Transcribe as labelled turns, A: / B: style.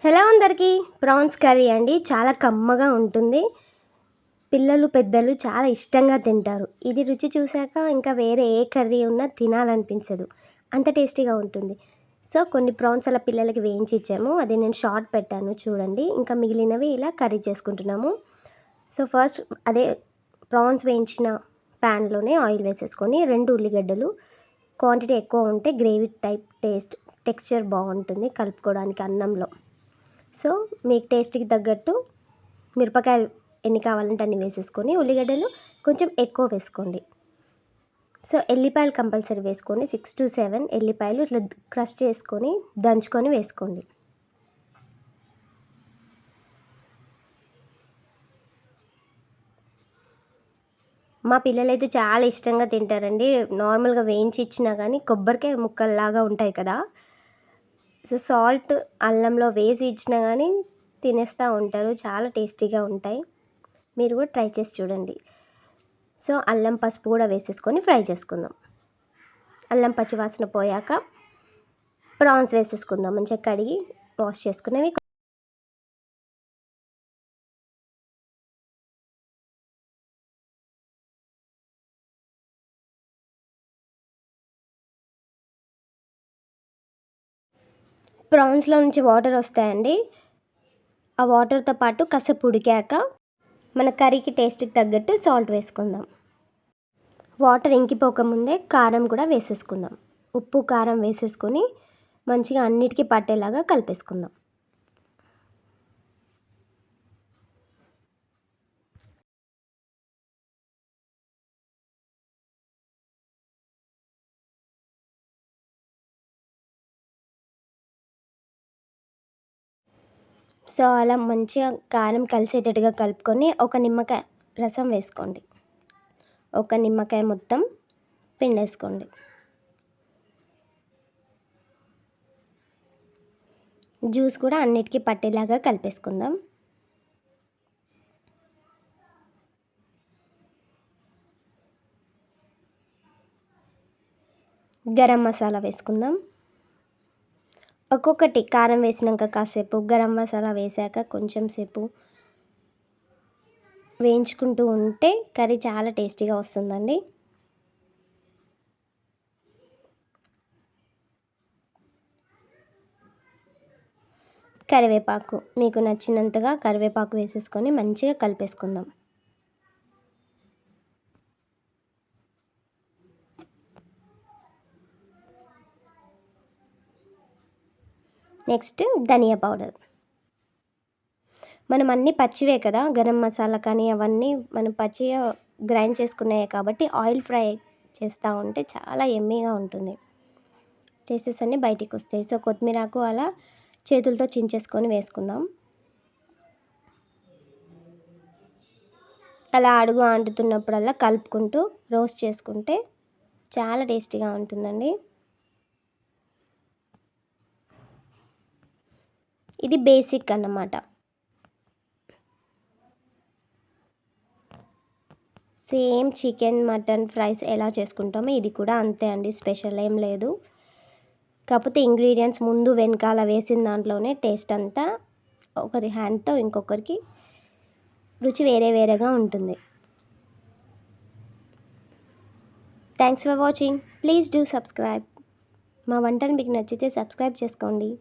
A: Hello అందరికీ, prawns curry అండి. చాలా కమ్మగా ఉంటుంది. పిల్లలు పెద్దలు చాలా ఇష్టంగా తింటారు. ఇది రుచి చూశాక ఇంకా వేరే ఏ కర్రీ ఉన్నా తినాలనిపించదు. అంత టేస్టీగా ఉంటుంది. సో కొన్ని ప్రాన్స్ అలా పిల్లలకి వేయించి ఇచ్చాము. అది నేను షార్ట్ పెట్టాను చూడండి. ఇంకా మిగిలినవి ఇలా కర్రీ చేసుకుంటున్నాము. సో ఫస్ట్ అదే ప్రాన్స్ వేయించిన ప్యాన్లోనే ఆయిల్ వేసేసుకొని 2 ఉల్లిగడ్డలు, క్వాంటిటీ ఎక్కువ ఉంటే గ్రేవీ టైప్ టెక్స్చర్ బాగుంటుంది కలుపుకోవడానికి అన్నంలో. సో మీకు టేస్ట్కి తగ్గట్టు మిరపకాయలు ఎన్ని కావాలంటే అన్ని వేసేసుకొని, ఉల్లిగడ్డలు కొంచెం ఎక్కువ వేసుకోండి. సో ఎల్లిపాయలు కంపల్సరీ వేసుకోండి. 6 to 7 ఎల్లిపాయలు ఇట్లా క్రష్ చేసుకొని దంచుకొని వేసుకోండి. మా పిల్లలైతే చాలా ఇష్టంగా తింటారండి. నార్మల్గా వేయించి ఇచ్చినా కానీ కొబ్బరికాయ ముక్కల్లాగా ఉంటాయి కదా, సో సాల్ట్ అల్లంలో వేసి ఇచ్చినా కానీ తినేస్తూ ఉంటారు. చాలా టేస్టీగా ఉంటాయి. మీరు కూడా ట్రై చేసి చూడండి. సో అల్లం పసుపు కూడా వేసేసుకొని ఫ్రై చేసుకుందాం. అల్లం పచ్చివాసన పోయాక ప్రాన్స్ వేసేసుకుందాం. మంచిగా కడిగి వాష్ చేసుకునేవి. ప్రాన్స్లో నుంచి వాటర్ వస్తాయండి. ఆ వాటర్తో పాటు కాసేపు ఉడికాక మన కర్రీకి టేస్ట్కి తగ్గట్టు సాల్ట్ వేసుకుందాం. వాటర్ ఇంకిపోకముందే కారం కూడా వేసేసుకుందాం. ఉప్పు కారం వేసేసుకొని మంచిగా అన్నిటికీ పట్టేలాగా కలిపేసుకుందాం. సో అలా మంచిగా కారం కలిసేటట్టుగా కలుపుకొని ఒక నిమ్మకాయ రసం వేసుకోండి. ఒక నిమ్మకాయ మొత్తం పిండేసుకోండి. జ్యూస్ కూడా అన్నిటికీ పట్టేలాగా కలిపేసుకుందాం. గరం మసాలా వేసుకుందాం. ఒక్కొక్కటి కారం వేసినాక కాసేపు, గరం మసాలా వేసాక కొంచెం సేపు వేయించుకుంటూ ఉంటే కర్రీ చాలా టేస్టీగా వస్తుందండి. కరివేపాకు మీకు నచ్చినంతగా కరివేపాకు వేసేసుకొని మంచిగా కలిపేసుకుందాం. నెక్స్ట్ ధనియా పౌడర్. మనం అన్నీ పచ్చివే కదా, గరం మసాలా కానీ అవన్నీ మనం పచ్చిగా గ్రైండ్ చేసుకున్నాయి కాబట్టి ఆయిల్ ఫ్రై చేస్తూ ఉంటే చాలా యమ్మీగా ఉంటుంది. టేస్టెస్ అన్నీ బయటికి వస్తాయి. సో కొత్తిమీరాకు అలా చేతులతో చించేసుకొని వేసుకుందాం. అలా అడుగు అంటుతున్నప్పుడల్లా కలుపుకుంటూ రోస్ట్ చేసుకుంటే చాలా టేస్టీగా ఉంటుందండి. ఇది బేసిక్ అన్నమాట. సేమ్ చికెన్ మటన్ ఫ్రైస్ ఎలా చేసుకుంటామో ఇది కూడా అంతే అండి, స్పెషల్ ఏం లేదు. కాకపోతే ఇంగ్రీడియంట్స్ ముందు వెనకాల వేసిన దాంట్లోనే టేస్ట్ అంతా ఒకరి హ్యాండ్తో ఇంకొకరికి రుచి వేరే వేరేగా ఉంటుంది. Thanks for watching. Please do subscribe. మా వంటలు మీకు నచ్చితే సబ్స్క్రైబ్ చేసుకోండి.